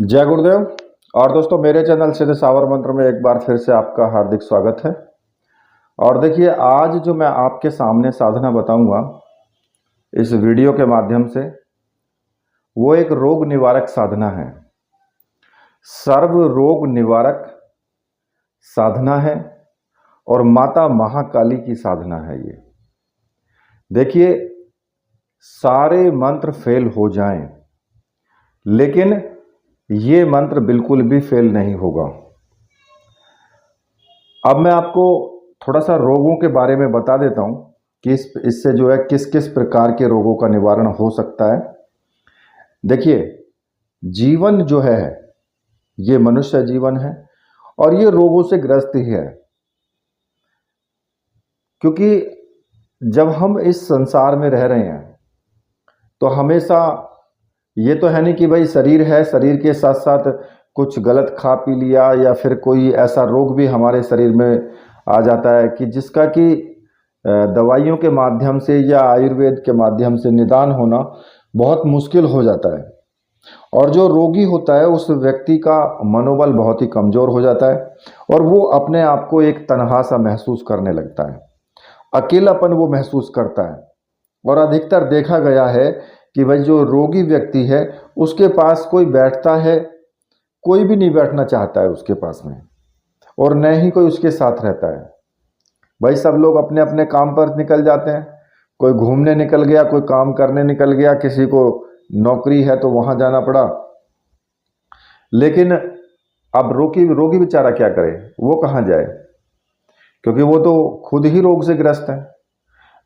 जय गुरुदेव। और दोस्तों, मेरे चैनल सिद्ध सावर मंत्र में एक बार फिर से आपका हार्दिक स्वागत है। और देखिए, आज जो मैं आपके सामने साधना बताऊंगा इस वीडियो के माध्यम से, वो एक रोग निवारक साधना है। सर्व रोग निवारक साधना है और माता महाकाली की साधना है ये। देखिए, सारे मंत्र फेल हो जाएं, लेकिन ये मंत्र बिल्कुल भी फेल नहीं होगा। अब मैं आपको थोड़ा सा रोगों के बारे में बता देता हूं कि इससे जो है किस किस प्रकार के रोगों का निवारण हो सकता है। देखिए, जीवन जो है ये मनुष्य जीवन है और ये रोगों से ग्रस्त ही है, क्योंकि जब हम इस संसार में रह रहे हैं तो हमेशा ये तो है नहीं कि भाई शरीर है, शरीर के साथ साथ कुछ गलत खा पी लिया या फिर कोई ऐसा रोग भी हमारे शरीर में आ जाता है कि जिसका कि दवाइयों के माध्यम से या आयुर्वेद के माध्यम से निदान होना बहुत मुश्किल हो जाता है। और जो रोगी होता है उस व्यक्ति का मनोबल बहुत ही कमज़ोर हो जाता है और वो अपने आप को एक तनहा सा महसूस करने लगता है, अकेलापन वो महसूस करता है। और अधिकतर देखा गया है कि भाई जो रोगी व्यक्ति है उसके पास कोई बैठता है, कोई भी नहीं बैठना चाहता है उसके पास में, और न ही कोई उसके साथ रहता है। भाई सब लोग अपने अपने काम पर निकल जाते हैं, कोई घूमने निकल गया, कोई काम करने निकल गया, किसी को नौकरी है तो वहां जाना पड़ा। लेकिन अब रोगी रोगी बेचारा क्या करे, वो कहाँ जाए, क्योंकि वो तो खुद ही रोग से ग्रस्त है।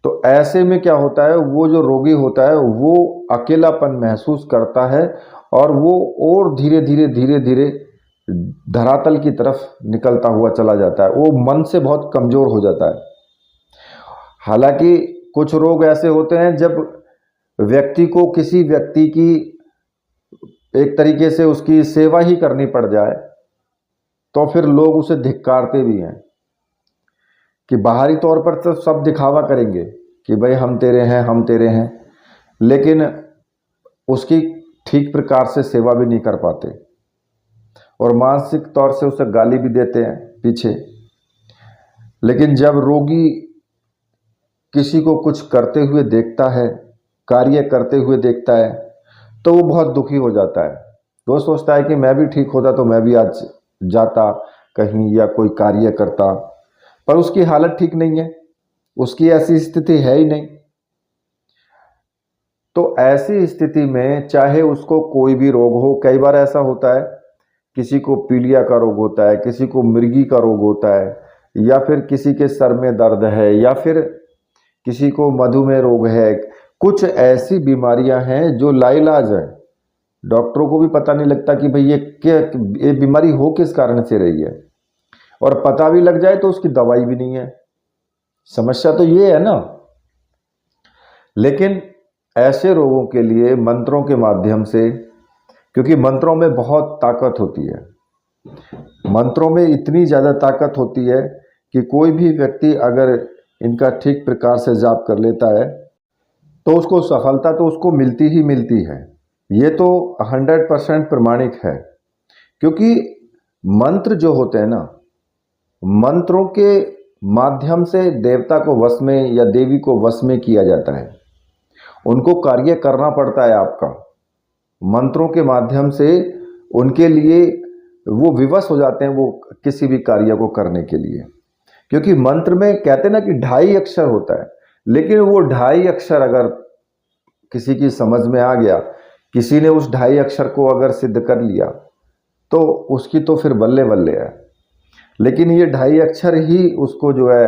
तो ऐसे में क्या होता है, वो जो रोगी होता है वो अकेलापन महसूस करता है और वो और धीरे धीरे धीरे धीरे धरातल की तरफ निकलता हुआ चला जाता है। वो मन से बहुत कमजोर हो जाता है। हालांकि कुछ रोग ऐसे होते हैं जब व्यक्ति को किसी व्यक्ति की एक तरीके से उसकी सेवा ही करनी पड़ जाए तो फिर लोग उसे धिक्कारते भी हैं कि बाहरी तौर पर तो सब दिखावा करेंगे कि भाई हम तेरे हैं, हम तेरे हैं, लेकिन उसकी ठीक प्रकार से सेवा भी नहीं कर पाते और मानसिक तौर से उसे गाली भी देते हैं पीछे। लेकिन जब रोगी किसी को कुछ करते हुए देखता है, कार्य करते हुए देखता है, तो वो बहुत दुखी हो जाता है। वो सोचता है कि मैं भी ठीक होता तो मैं भी आज जाता कहीं या कोई कार्य करता, पर उसकी हालत ठीक नहीं है, उसकी ऐसी स्थिति है ही नहीं। तो ऐसी स्थिति में चाहे उसको कोई भी रोग हो, कई बार ऐसा होता है किसी को पीलिया का रोग होता है, किसी को मिर्गी का रोग होता है, या फिर किसी के सर में दर्द है, या फिर किसी को मधुमेह रोग है। कुछ ऐसी बीमारियां हैं जो लाइलाज है, डॉक्टरों को भी पता नहीं लगता कि भाई ये बीमारी हो किस कारण से रही है, और पता भी लग जाए तो उसकी दवाई भी नहीं है। समस्या तो ये है ना। लेकिन ऐसे रोगों के लिए मंत्रों के माध्यम से, क्योंकि मंत्रों में बहुत ताकत होती है, मंत्रों में इतनी ज़्यादा ताकत होती है कि कोई भी व्यक्ति अगर इनका ठीक प्रकार से जाप कर लेता है तो उसको सफलता तो उसको मिलती ही मिलती है। ये तो 100% प्रमाणिक है, क्योंकि मंत्र जो होते हैं ना, मंत्रों के माध्यम से देवता को वश में या देवी को वश में किया जाता है। उनको कार्य करना पड़ता है आपका, मंत्रों के माध्यम से उनके लिए वो विवश हो जाते हैं वो किसी भी कार्य को करने के लिए। क्योंकि मंत्र में कहते हैं ना कि 2.5 अक्षर होता है, लेकिन वो 2.5 अक्षर अगर किसी की समझ में आ गया, किसी ने उस 2.5 अक्षर को अगर सिद्ध कर लिया तो उसकी तो फिर बल्ले बल्ले है। लेकिन ये 2.5 अक्षर ही उसको जो है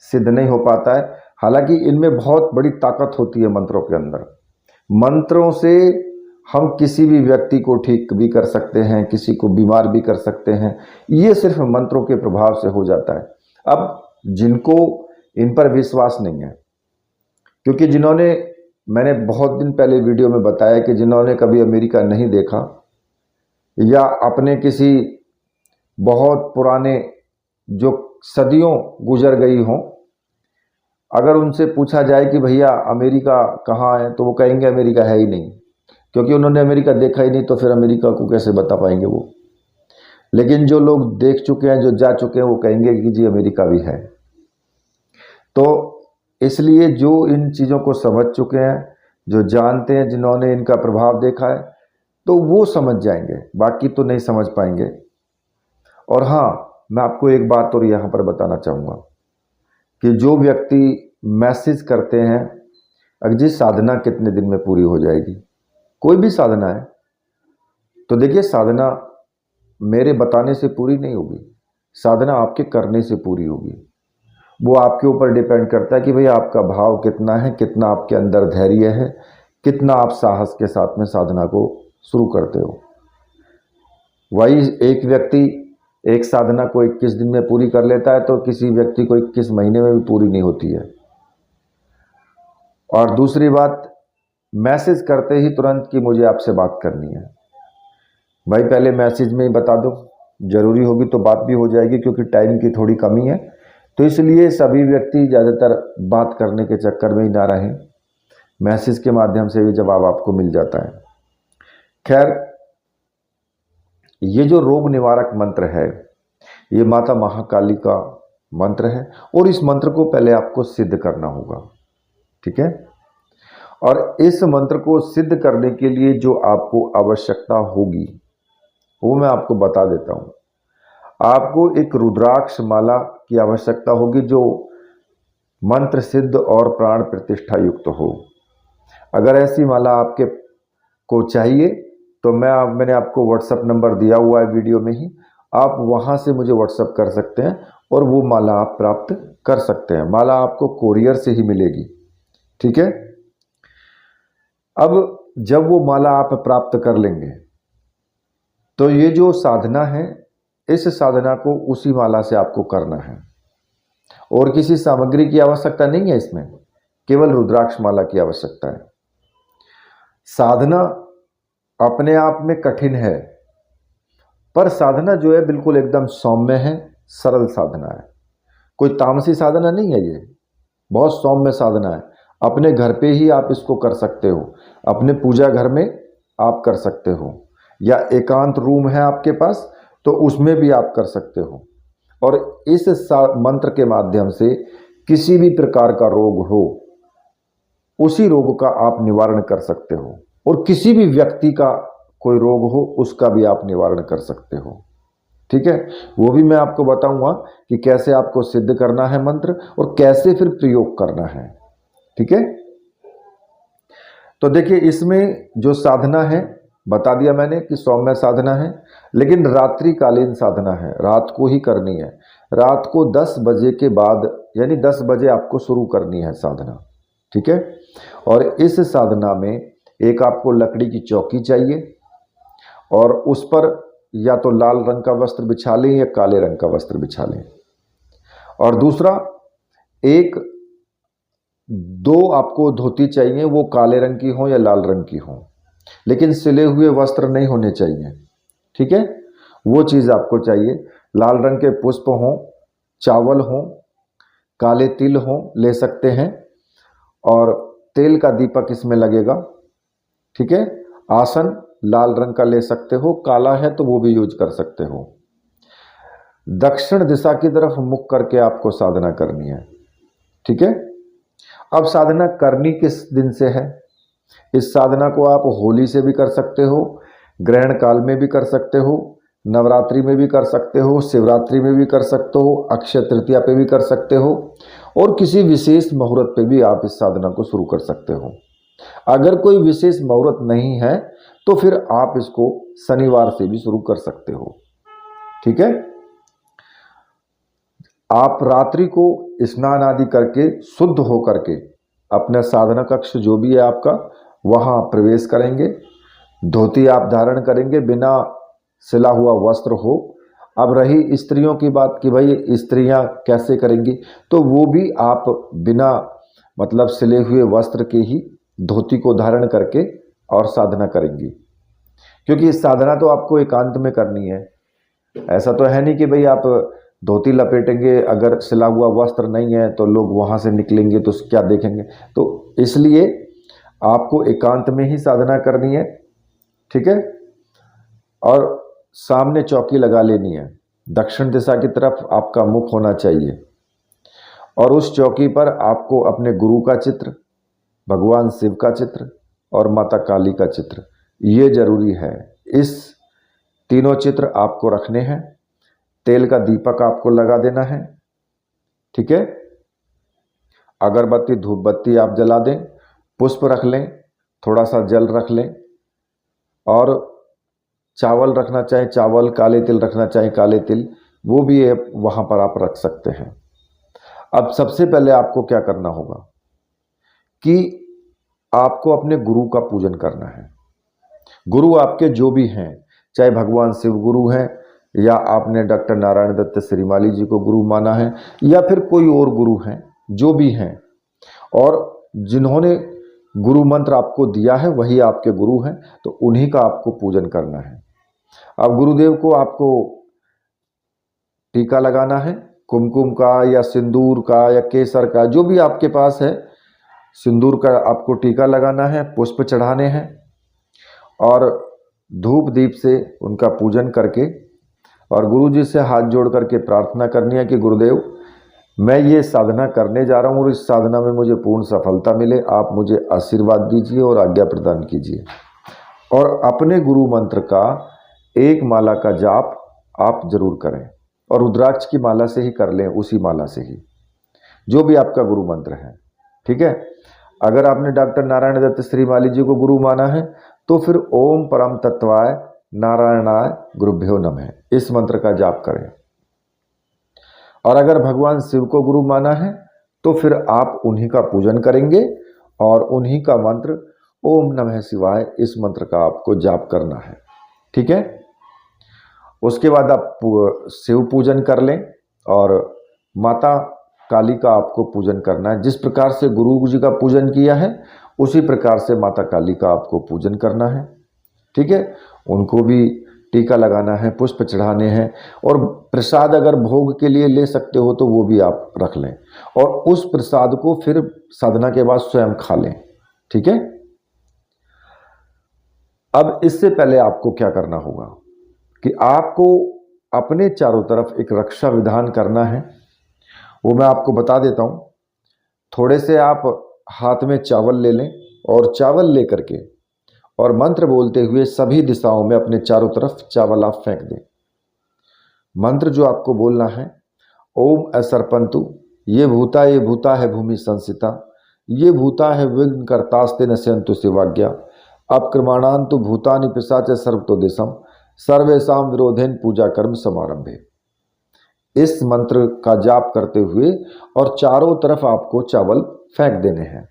सिद्ध नहीं हो पाता है। हालांकि इनमें बहुत बड़ी ताकत होती है मंत्रों के अंदर। मंत्रों से हम किसी भी व्यक्ति को ठीक भी कर सकते हैं, किसी को बीमार भी कर सकते हैं। ये सिर्फ मंत्रों के प्रभाव से हो जाता है। अब जिनको इन पर विश्वास नहीं है, क्योंकि जिन्होंने, मैंने बहुत दिन पहले वीडियो में बताया कि जिन्होंने कभी अमेरिका नहीं देखा या अपने किसी बहुत पुराने जो सदियों गुजर गई हों, अगर उनसे पूछा जाए कि भैया अमेरिका कहाँ है, तो वो कहेंगे अमेरिका है ही नहीं, क्योंकि उन्होंने अमेरिका देखा ही नहीं, तो फिर अमेरिका को कैसे बता पाएंगे वो। लेकिन जो लोग देख चुके हैं, जो जा चुके हैं, वो कहेंगे कि जी अमेरिका भी है। तो इसलिए जो इन चीज़ों को समझ चुके हैं, जो जानते हैं, जिन्होंने इनका प्रभाव देखा है, तो वो समझ जाएंगे, बाकी तो नहीं समझ पाएंगे। और हाँ, मैं आपको एक बात और यहाँ पर बताना चाहूँगा कि जो व्यक्ति मैसेज करते हैं अजी साधना कितने दिन में पूरी हो जाएगी, कोई भी साधना है, तो देखिए साधना मेरे बताने से पूरी नहीं होगी, साधना आपके करने से पूरी होगी। वो आपके ऊपर डिपेंड करता है कि भाई आपका भाव कितना है, कितना आपके अंदर धैर्य है, कितना आप साहस के साथ में साधना को शुरू करते हो। वही एक व्यक्ति एक साधना को 21 दिन में पूरी कर लेता है, तो किसी व्यक्ति को 21 महीने में भी पूरी नहीं होती है। और दूसरी बात, मैसेज करते ही तुरंत कि मुझे आपसे बात करनी है, भाई पहले मैसेज में ही बता दो, जरूरी होगी तो बात भी हो जाएगी, क्योंकि टाइम की थोड़ी कमी है। तो इसलिए सभी व्यक्ति ज़्यादातर बात करने के चक्कर में ही ना रहें, मैसेज के माध्यम से भी जवाब आपको मिल जाता है। खैर, ये जो रोग निवारक मंत्र है, ये माता महाकाली का मंत्र है, और इस मंत्र को पहले आपको सिद्ध करना होगा, ठीक है। और इस मंत्र को सिद्ध करने के लिए जो आपको आवश्यकता होगी वो मैं आपको बता देता हूँ। आपको एक रुद्राक्ष माला की आवश्यकता होगी, जो मंत्र सिद्ध और प्राण प्रतिष्ठा युक्त हो। अगर ऐसी माला आपके को चाहिए तो मैंने आपको व्हाट्सएप नंबर दिया हुआ है वीडियो में ही, आप वहाँ से मुझे व्हाट्सएप कर सकते हैं और वो माला आप प्राप्त कर सकते हैं। माला आपको कोरियर से ही मिलेगी, ठीक है। अब जब वो माला आप प्राप्त कर लेंगे, तो ये जो साधना है, इस साधना को उसी माला से आपको करना है, और किसी सामग्री की आवश्यकता नहीं है इसमें, केवल रुद्राक्ष माला की आवश्यकता है। साधना अपने आप में कठिन है, पर साधना जो है बिल्कुल एकदम सौम्य है, सरल साधना है, कोई तामसी साधना नहीं है, ये बहुत सौम्य साधना है। अपने घर पे ही आप इसको कर सकते हो, अपने पूजा घर में आप कर सकते हो, या एकांत रूम है आपके पास तो उसमें भी आप कर सकते हो। और इस मंत्र के माध्यम से किसी भी प्रकार का रोग हो, उसी रोग का आप निवारण कर सकते हो, और किसी भी व्यक्ति का कोई रोग हो उसका भी आप निवारण कर सकते हो, ठीक है। वो भी मैं आपको बताऊंगा कि कैसे आपको सिद्ध करना है मंत्र और कैसे फिर प्रयोग करना है, ठीक है। तो देखिए, इसमें जो साधना है बता दिया मैंने कि सौम्य साधना है, लेकिन रात्रिकालीन साधना है, रात को ही करनी है। रात को 10 बजे के बाद, यानी 10 बजे आपको शुरू करनी है साधना, ठीक है। और इस साधना में एक आपको लकड़ी की चौकी चाहिए, और उस पर या तो लाल रंग का वस्त्र बिछा लें या काले रंग का वस्त्र बिछा लें। और दूसरा, एक 2 आपको धोती चाहिए, वो काले रंग की हो या लाल रंग की हो, लेकिन सिले हुए वस्त्र नहीं होने चाहिए, ठीक है। वो चीज़ आपको चाहिए। लाल रंग के पुष्प हों, चावल हों, काले तिल हों, ले सकते हैं, और तेल का दीपक इसमें लगेगा, ठीक है। आसन लाल रंग का ले सकते हो, काला है तो वो भी यूज कर सकते हो। दक्षिण दिशा की तरफ मुख करके आपको साधना करनी है, ठीक है। अब साधना करनी किस दिन से है? इस साधना को आप होली से भी कर सकते हो, ग्रहण काल में भी कर सकते हो, नवरात्रि में भी कर सकते हो, शिवरात्रि में भी कर सकते हो, अक्षय तृतीया पे भी कर सकते हो, और किसी विशेष मुहूर्त पे भी आप इस साधना को शुरू कर सकते हो। अगर कोई विशेष मुहूर्त नहीं है तो फिर आप इसको शनिवार से भी शुरू कर सकते हो, ठीक है। आप रात्रि को स्नान आदि करके शुद्ध हो करके अपना साधना कक्ष जो भी है आपका, वहाँ प्रवेश करेंगे। धोती आप धारण करेंगे, बिना सिला हुआ वस्त्र हो। अब रही स्त्रियों की बात कि भाई स्त्रियां कैसे करेंगी, तो वो भी आप बिना मतलब सिले हुए वस्त्र के ही धोती को धारण करके और साधना करेंगी, क्योंकि इस साधना तो आपको एकांत में करनी है। ऐसा तो है नहीं कि भाई आप धोती लपेटेंगे, अगर सिला हुआ वस्त्र नहीं है तो लोग वहाँ से निकलेंगे तो क्या देखेंगे। तो इसलिए आपको एकांत में ही साधना करनी है, ठीक है। और सामने चौकी लगा लेनी है, दक्षिण दिशा की तरफ आपका मुख होना चाहिए। और उस चौकी पर आपको अपने गुरु का चित्र, भगवान शिव का चित्र और माता काली का चित्र, ये जरूरी है। इस तीनों चित्र आपको रखने हैं। तेल का दीपक आपको लगा देना है, ठीक है। अगरबत्ती धूप बत्ती आप जला दें, पुष्प रख लें, थोड़ा सा जल रख लें, और चावल रखना चाहे चावल, काले तिल रखना चाहे काले तिल, वो भी वहाँ पर आप रख सकते हैं। अब सबसे पहले आपको क्या करना होगा कि आपको अपने गुरु का पूजन करना है। गुरु आपके जो भी हैं, चाहे भगवान शिव गुरु हैं, या आपने डॉक्टर नारायण दत्त श्रीमाली जी को गुरु माना है, या फिर कोई और गुरु हैं, जो भी हैं, और जिन्होंने गुरु मंत्र आपको दिया है वही आपके गुरु हैं, तो उन्हीं का आपको पूजन करना है। अब गुरुदेव को आपको टीका लगाना है, कुमकुम का या सिंदूर का या केसर का, जो भी आपके पास है, सिंदूर का आपको टीका लगाना है, पुष्प चढ़ाने हैं, और धूप दीप से उनका पूजन करके और गुरु जी से हाथ जोड़ करके प्रार्थना करनी है कि गुरुदेव, मैं ये साधना करने जा रहा हूँ और इस साधना में मुझे पूर्ण सफलता मिले, आप मुझे आशीर्वाद दीजिए और आज्ञा प्रदान कीजिए। और अपने गुरु मंत्र का एक माला का जाप आप जरूर करें, और रुद्राक्ष की माला से ही कर लें, उसी माला से ही, जो भी आपका गुरु मंत्र है, ठीक है। अगर आपने डॉक्टर नारायण दत्त श्रीमाली जी को गुरु माना है तो फिर ओम परम तत्वाय नारायणाय गुरुभ्यो नमः, इस मंत्र का जाप करें। और अगर भगवान शिव को गुरु माना है तो फिर आप उन्हीं का पूजन करेंगे और उन्हीं का मंत्र ओम नमः शिवाय, इस मंत्र का आपको जाप करना है, ठीक है। उसके बाद आप शिव पूजन कर लें और माता काली का आपको पूजन करना है। जिस प्रकार से गुरु जी का पूजन किया है उसी प्रकार से माता काली का आपको पूजन करना है, ठीक है। उनको भी टीका लगाना है, पुष्प चढ़ाने हैं, और प्रसाद अगर भोग के लिए ले सकते हो तो वो भी आप रख लें, और उस प्रसाद को फिर साधना के बाद स्वयं खा लें, ठीक है। अब इससे पहले आपको क्या करना होगा कि आपको अपने चारों तरफ एक रक्षा विधान करना है, वो मैं आपको बता देता हूं। थोड़े से आप हाथ में चावल ले लें, और चावल लेकर के और मंत्र बोलते हुए सभी दिशाओं में अपने चारों तरफ चावल आप फेंक दें। मंत्र जो आपको बोलना है, ओम असर्पंतु ये भूता है भूमि संसिता, ये भूता है विघ्न कर्तास्ते नश्यंतु शिवाज्ञा, अपक्रमाणांतु भूतानि पिशाच सर्वतो दिशम सर्वेशाम विरोधेन पूजा कर्म समारंभे। इस मंत्र का जाप करते हुए और चारों तरफ आपको चावल फेंक देने हैं।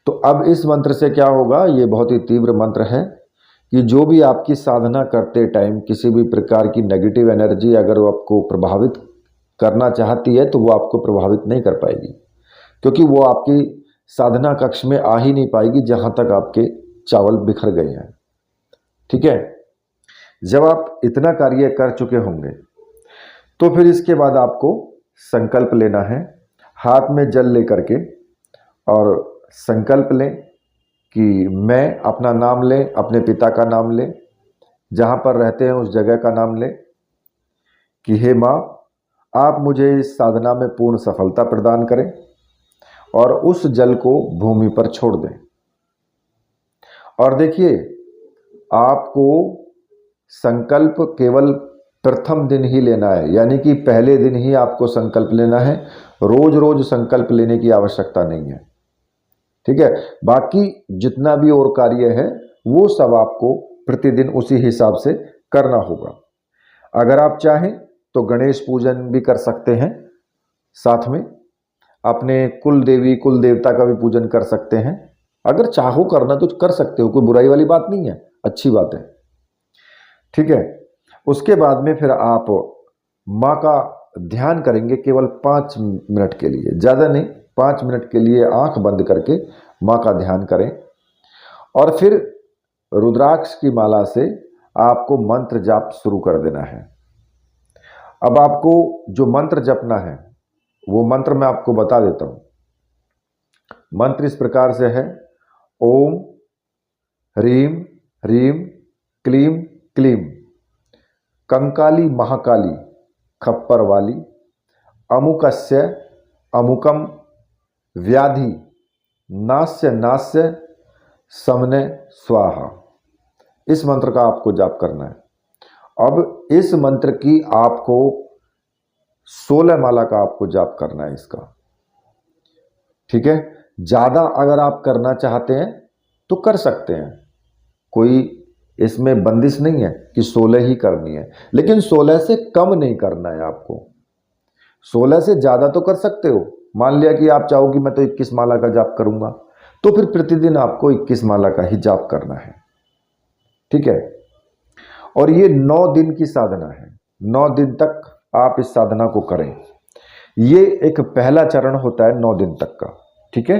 तो अब इस मंत्र से क्या होगा, ये बहुत ही तीव्र मंत्र है कि जो भी आपकी साधना करते टाइम किसी भी प्रकार की नेगेटिव एनर्जी अगर वो आपको प्रभावित करना चाहती है तो वो आपको प्रभावित नहीं कर पाएगी, क्योंकि वो आपकी साधना कक्ष में आ ही नहीं पाएगी जहां तक आपके चावल बिखर गए हैं, ठीक है। जब आप इतना कार्य कर चुके होंगे तो फिर इसके बाद आपको संकल्प लेना है, हाथ में जल लेकर के, और संकल्प लें कि मैं अपना नाम लें, अपने पिता का नाम लें, जहाँ पर रहते हैं उस जगह का नाम लें कि हे माँ, आप मुझे इस साधना में पूर्ण सफलता प्रदान करें, और उस जल को भूमि पर छोड़ दें। और देखिए, आपको संकल्प केवल प्रथम दिन ही लेना है, यानी कि पहले दिन ही आपको संकल्प लेना है, रोज रोज संकल्प लेने की आवश्यकता नहीं है, ठीक है। बाकी जितना भी और कार्य है वो सब आपको प्रतिदिन उसी हिसाब से करना होगा। अगर आप चाहें तो गणेश पूजन भी कर सकते हैं, साथ में अपने कुल देवी कुल देवता का भी पूजन कर सकते हैं। अगर चाहो करना तो कर सकते हो, कोई बुराई वाली बात नहीं है, अच्छी बात है, ठीक है। उसके बाद में फिर आप माँ का ध्यान करेंगे केवल 5 मिनट के लिए, ज़्यादा नहीं, 5 मिनट के लिए आंख बंद करके माँ का ध्यान करें, और फिर रुद्राक्ष की माला से आपको मंत्र जाप शुरू कर देना है। अब आपको जो मंत्र जपना है वो मंत्र मैं आपको बता देता हूँ। मंत्र इस प्रकार से है, ओम ह्रीम ह्रीम क्लीम क्लीम, कंकाली महाकाली खप्पर वाली, अमुकस्य अमुकम व्याधि नास्य नास्य समने स्वाहा। इस मंत्र का आपको जाप करना है। अब इस मंत्र की आपको 16 माला का आपको जाप करना है इसका, ठीक है। ज़्यादा अगर आप करना चाहते हैं तो कर सकते हैं, कोई इसमें बंदिश नहीं है कि 16 ही करनी है, लेकिन 16 से कम नहीं करना है आपको। 16 से ज़्यादा तो कर सकते हो। मान लिया कि आप चाहो कि मैं तो 21 माला का जाप करूंगा, तो फिर प्रतिदिन आपको 21 माला का ही जाप करना है, ठीक है। और ये 9 दिन की साधना है, 9 दिन तक आप इस साधना को करें। ये एक पहला चरण होता है 9 दिन तक का, ठीक है।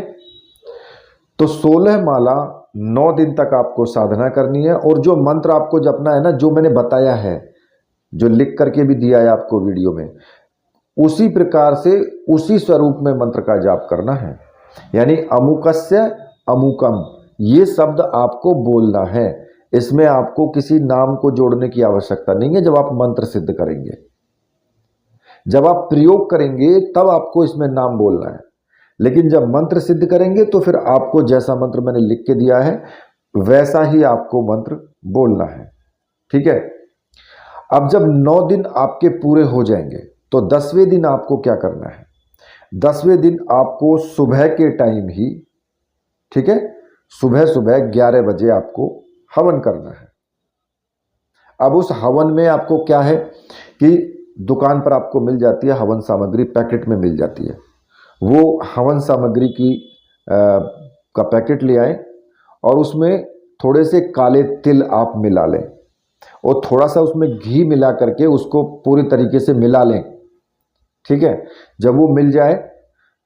तो 16 माला 9 दिन तक आपको साधना करनी है। और जो मंत्र आपको जपना है ना, जो मैंने बताया है, जो लिख करके भी दिया है आपको वीडियो में, उसी प्रकार से उसी स्वरूप में मंत्र का जाप करना है। यानी अमुकस्य अमुकम, ये शब्द आपको बोलना है। इसमें आपको किसी नाम को जोड़ने की आवश्यकता नहीं है। जब आप मंत्र सिद्ध करेंगे, जब आप प्रयोग करेंगे, तब आपको इसमें नाम बोलना है। लेकिन जब मंत्र सिद्ध करेंगे तो फिर आपको जैसा मंत्र मैंने लिख के दिया है वैसा ही आपको मंत्र बोलना है, ठीक है। अब जब 9 दिन आपके पूरे हो जाएंगे तो 10वें दिन आपको क्या करना है? 10वें दिन आपको सुबह के टाइम ही, ठीक है, सुबह सुबह 11 बजे आपको हवन करना है। अब उस हवन में आपको क्या है कि दुकान पर आपको मिल जाती है हवन सामग्री, पैकेट में मिल जाती है। वो हवन सामग्री की का पैकेट ले आए और उसमें थोड़े से काले तिल आप मिला लें और थोड़ा सा उसमें घी मिला करके उसको पूरी तरीके से मिला लें, ठीक है। जब वो मिल जाए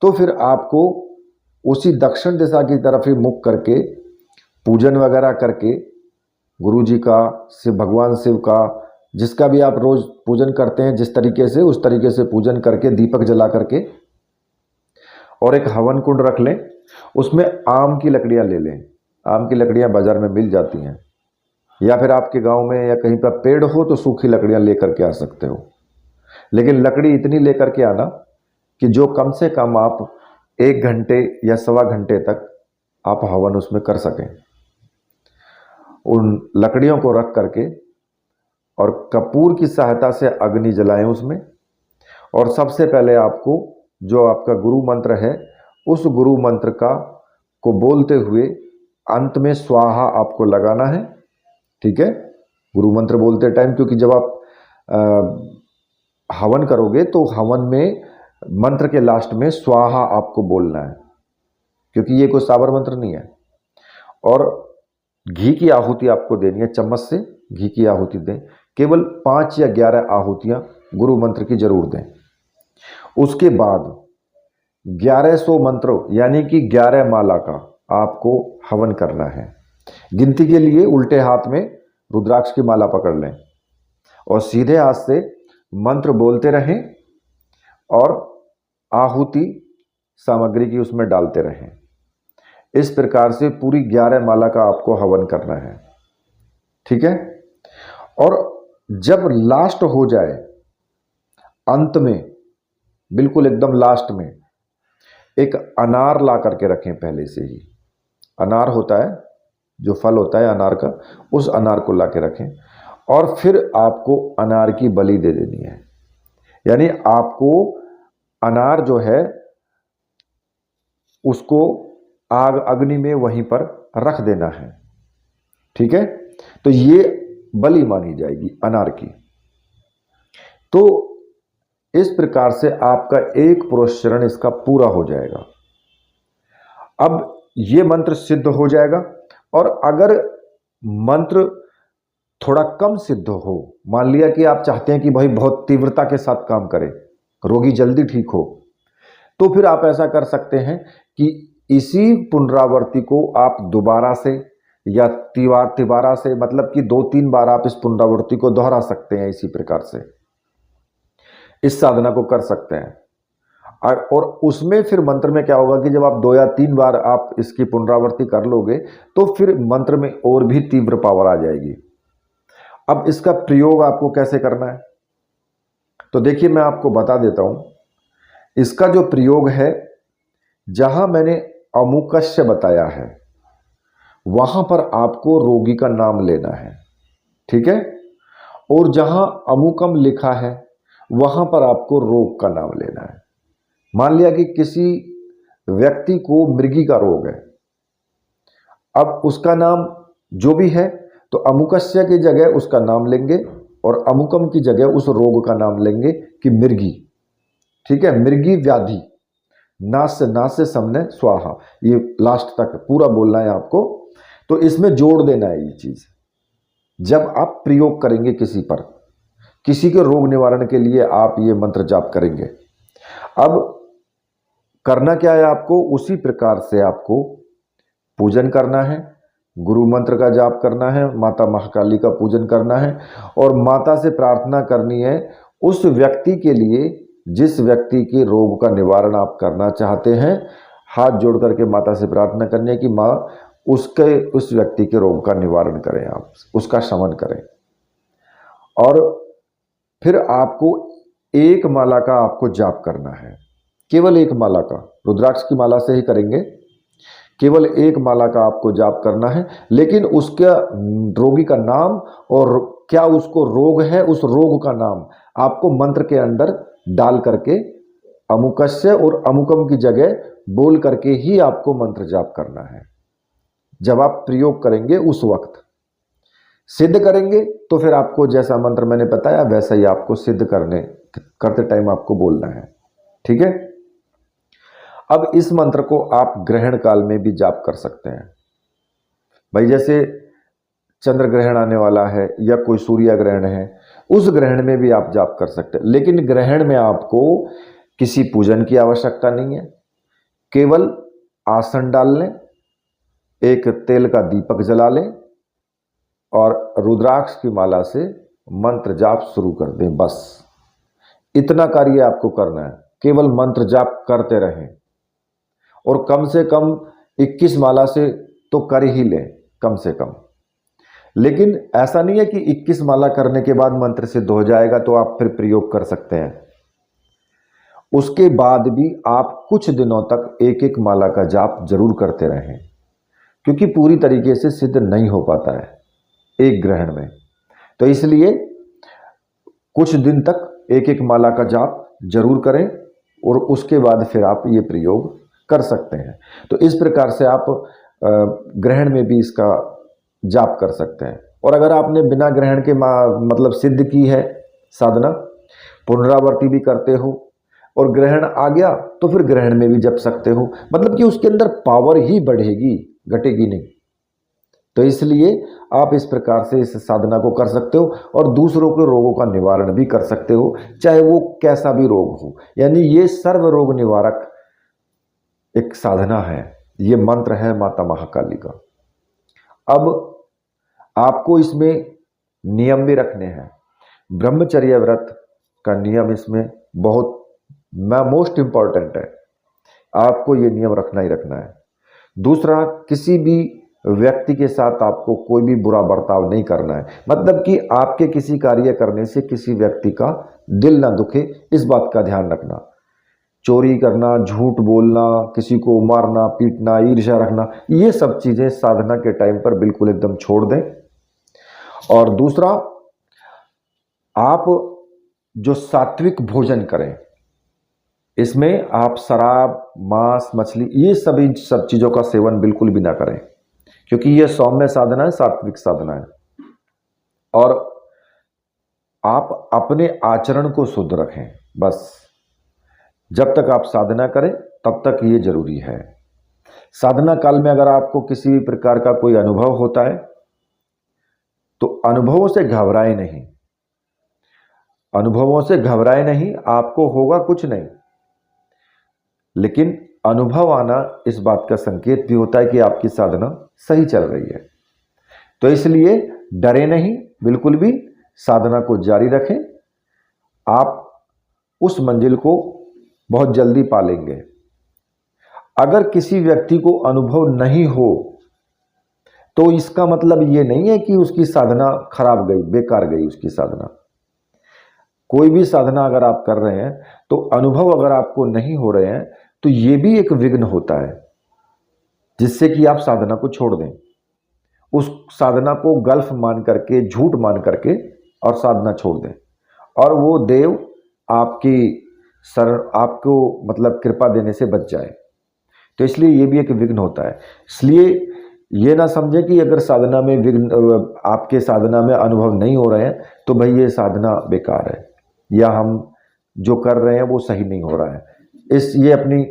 तो फिर आपको उसी दक्षिण दिशा की तरफ ही मुख करके पूजन वगैरह करके गुरु जी का, शिव भगवान शिव का, जिसका भी आप रोज पूजन करते हैं जिस तरीके से, उस तरीके से पूजन करके दीपक जला करके और एक हवन कुंड रख लें। उसमें आम की लकड़ियां ले लें। आम की लकड़ियां बाजार में मिल जाती हैं, या फिर आपके गांव में या कहीं पर पेड़ हो तो सूखी लकड़ियां लेकर के आ सकते हो। लेकिन लकड़ी इतनी लेकर के आना कि जो कम से कम आप 1 घंटे या सवा घंटे तक आप हवन उसमें कर सकें। उन लकड़ियों को रख करके और कपूर की सहायता से अग्नि जलाएं उसमें। और सबसे पहले आपको जो आपका गुरु मंत्र है, उस गुरु मंत्र को बोलते हुए अंत में स्वाहा आपको लगाना है, ठीक है। गुरु मंत्र बोलते टाइम, क्योंकि जब आप हवन करोगे तो हवन में मंत्र के लास्ट में स्वाहा आपको बोलना है, क्योंकि ये कोई साबर मंत्र नहीं है। और घी की आहुति आपको देनी है, चम्मच से घी की आहुति दें। केवल 5 या 11 आहुतियां गुरु मंत्र की जरूर दें। उसके बाद 1100 मंत्रों यानी कि 11 माला का आपको हवन करना है। गिनती के लिए उल्टे हाथ में रुद्राक्ष की माला पकड़ लें और सीधे हाथ से मंत्र बोलते रहें और आहुति सामग्री की उसमें डालते रहें। इस प्रकार से पूरी 11 माला का आपको हवन करना है, ठीक है। और जब लास्ट हो जाए, अंत में बिल्कुल एकदम लास्ट में एक अनार ला करके रखें। पहले से ही अनार होता है, जो फल होता है अनार का, उस अनार को ला के रखें और फिर आपको अनार की बलि दे देनी है। यानी आपको अनार जो है उसको आग अग्नि में वहीं पर रख देना है, ठीक है। तो ये बलि मानी जाएगी अनार की। तो इस प्रकार से आपका एक प्रोच्चारण इसका पूरा हो जाएगा। अब ये मंत्र सिद्ध हो जाएगा। और अगर मंत्र थोड़ा कम सिद्ध हो, मान लिया कि आप चाहते हैं कि भाई बहुत तीव्रता के साथ काम करे, रोगी जल्दी ठीक हो, तो फिर आप ऐसा कर सकते हैं कि इसी पुनरावृत्ति को आप दोबारा से या तिबारा से, मतलब कि 2-3 बार आप इस पुनरावृत्ति को दोहरा सकते हैं। इसी प्रकार से इस साधना को कर सकते हैं। और उसमें फिर मंत्र में क्या होगा कि जब आप 2 या 3 बार आप इसकी पुनरावृत्ति कर लोगे तो फिर मंत्र में और भी तीव्र पावर आ जाएगी। अब इसका प्रयोग आपको कैसे करना है, तो देखिए मैं आपको बता देता हूं। इसका जो प्रयोग है, जहां मैंने अमुकस्य बताया है वहां पर आपको रोगी का नाम लेना है, ठीक है। और जहां अमुकम लिखा है वहां पर आपको रोग का नाम लेना है। मान लिया कि किसी व्यक्ति को मृगी का रोग है, अब उसका नाम जो भी है तो अमुकस्य की जगह उसका नाम लेंगे और अमुकम की जगह उस रोग का नाम लेंगे कि मृगी, ठीक है। मृगी व्याधि, नास्य समने स्वाहा, ये लास्ट तक पूरा बोलना है आपको। तो इसमें जोड़ देना है ये चीज। जब आप प्रयोग करेंगे किसी पर, किसी के रोग निवारण के लिए आप ये मंत्र जाप करेंगे। अब करना क्या है आपको, उसी प्रकार से आपको पूजन करना है, गुरु मंत्र का जाप करना है, माता महाकाली का पूजन करना है और माता से प्रार्थना करनी है उस व्यक्ति के लिए जिस व्यक्ति के रोग का निवारण आप करना चाहते हैं। हाथ जोड़ करके माता से प्रार्थना करनी है कि माँ उस व्यक्ति के रोग का निवारण करें, आप उसका शमन करें। और फिर आपको एक माला का आपको जाप करना है, केवल एक माला का, रुद्राक्ष की माला से ही करेंगे। केवल एक माला का आपको जाप करना है, लेकिन उसके रोगी का नाम और क्या उसको रोग है उस रोग का नाम आपको मंत्र के अंदर डाल करके अमुकस्य और अमुकम की जगह बोल करके ही आपको मंत्र जाप करना है। जब आप प्रयोग करेंगे उस वक्त सिद्ध करेंगे तो फिर आपको जैसा मंत्र मैंने बताया वैसा ही आपको सिद्ध करते टाइम आपको बोलना है, ठीक है। अब इस मंत्र को आप ग्रहण काल में भी जाप कर सकते हैं। भाई जैसे चंद्र ग्रहण आने वाला है या कोई सूर्य ग्रहण है, उस ग्रहण में भी आप जाप कर सकते हैं। लेकिन ग्रहण में आपको किसी पूजन की आवश्यकता नहीं है, केवल आसन डाल लें, एक तेल का दीपक जला लें और रुद्राक्ष की माला से मंत्र जाप शुरू कर दें। बस इतना कार्य आपको करना है, केवल मंत्र जाप करते रहें और कम से कम 21 माला से तो कर ही लें कम से कम। लेकिन ऐसा नहीं है कि 21 माला करने के बाद मंत्र सिद्ध हो जाएगा तो आप फिर प्रयोग कर सकते हैं। उसके बाद भी आप कुछ दिनों तक एक एक माला का जाप जरूर करते रहें, क्योंकि पूरी तरीके से सिद्ध नहीं हो पाता है एक ग्रहण में। तो इसलिए कुछ दिन तक एक एक माला का जाप जरूर करें और उसके बाद फिर आप ये प्रयोग कर सकते हैं। तो इस प्रकार से आप ग्रहण में भी इसका जाप कर सकते हैं। और अगर आपने बिना ग्रहण के मतलब सिद्ध की है साधना, पुनरावर्ती भी करते हो और ग्रहण आ गया तो फिर ग्रहण में भी जप सकते हो, मतलब कि उसके अंदर पावर ही बढ़ेगी, घटेगी नहीं। तो इसलिए आप इस प्रकार से इस साधना को कर सकते हो और दूसरों के रोगों का निवारण भी कर सकते हो, चाहे वो कैसा भी रोग हो। यानी ये सर्व रोग निवारक एक साधना है, ये मंत्र है माता महाकाली का। अब आपको इसमें नियम भी रखने हैं। ब्रह्मचर्य व्रत का नियम इसमें बहुत मोस्ट इंपॉर्टेंट है, आपको ये नियम रखना ही रखना है। दूसरा, किसी भी व्यक्ति के साथ आपको कोई भी बुरा बर्ताव नहीं करना है, मतलब कि आपके किसी कार्य करने से किसी व्यक्ति का दिल ना दुखे, इस बात का ध्यान रखना। चोरी करना, झूठ बोलना, किसी को मारना पीटना, ईर्ष्या रखना, ये सब चीजें साधना के टाइम पर बिल्कुल एकदम छोड़ दें। और दूसरा, आप जो सात्विक भोजन करें, इसमें आप शराब, मांस, मछली, ये सभी सब चीजों का सेवन बिल्कुल भी ना करें, क्योंकि ये सौम्य साधना है, सात्विक साधना है। और आप अपने आचरण को शुद्ध रखें। बस जब तक आप साधना करें तब तक ये जरूरी है। साधना काल में अगर आपको किसी भी प्रकार का कोई अनुभव होता है तो अनुभवों से घबराए नहीं, अनुभवों से घबराए नहीं, आपको होगा कुछ नहीं, लेकिन अनुभव आना इस बात का संकेत भी होता है कि आपकी साधना सही चल रही है। तो इसलिए डरे नहीं, बिल्कुल भी साधना को जारी रखें, आप उस मंजिल को बहुत जल्दी पालेंगे। अगर किसी व्यक्ति को अनुभव नहीं हो तो इसका मतलब ये नहीं है कि उसकी साधना खराब गई, बेकार गई उसकी साधना। कोई भी साधना अगर आप कर रहे हैं तो अनुभव अगर आपको नहीं हो रहे हैं तो ये भी एक विघ्न होता है जिससे कि आप साधना को छोड़ दें, उस साधना को गल्फ मान करके, झूठ मान करके और साधना छोड़ दें, और वो देव आपकी आपको मतलब कृपा देने से बच जाए। तो इसलिए ये भी एक विघ्न होता है। इसलिए ये ना समझे कि अगर साधना में विघ्न, आपके साधना में अनुभव नहीं हो रहे हैं तो भाई ये साधना बेकार है, या हम जो कर रहे हैं वो सही नहीं हो रहा है। ये अपनी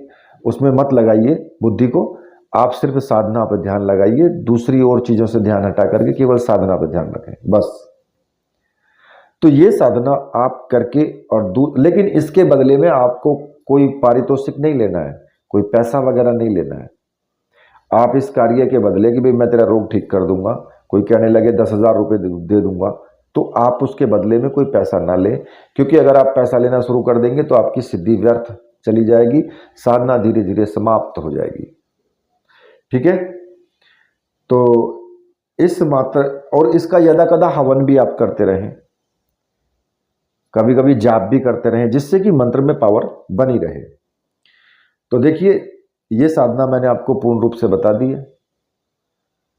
उसमें मत लगाइए बुद्धि को, आप सिर्फ साधना पर ध्यान लगाइए, दूसरी और चीज़ों से ध्यान हटा करके केवल साधना पर ध्यान रखें बस। तो ये साधना आप करके और लेकिन इसके बदले में आपको कोई पारितोषिक नहीं लेना है, कोई पैसा वगैरह नहीं लेना है। आप इस कार्य के बदले कि भाई मैं तेरा रोग ठीक कर दूंगा, कोई कहने लगे 10,000 रुपये दे दूंगा, तो आप उसके बदले में कोई पैसा ना लें, क्योंकि अगर आप पैसा लेना शुरू कर देंगे तो आपकी सिद्धि व्यर्थ चली जाएगी, साधना धीरे धीरे समाप्त हो जाएगी। ठीक है, तो इस मात्र और इसका यदा कदा हवन भी आप करते रहें, कभी कभी जाप भी करते रहें, जिससे कि मंत्र में पावर बनी रहे। तो देखिए ये साधना मैंने आपको पूर्ण रूप से बता दी है।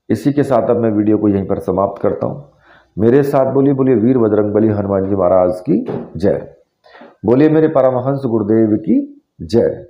इसी के साथ अब मैं वीडियो को यहीं पर समाप्त करता हूं। मेरे साथ बोलिए बोलिए वीर बजरंगबली हनुमान जी महाराज की जय, बोलिए मेरे परमहंस गुरुदेव की जय।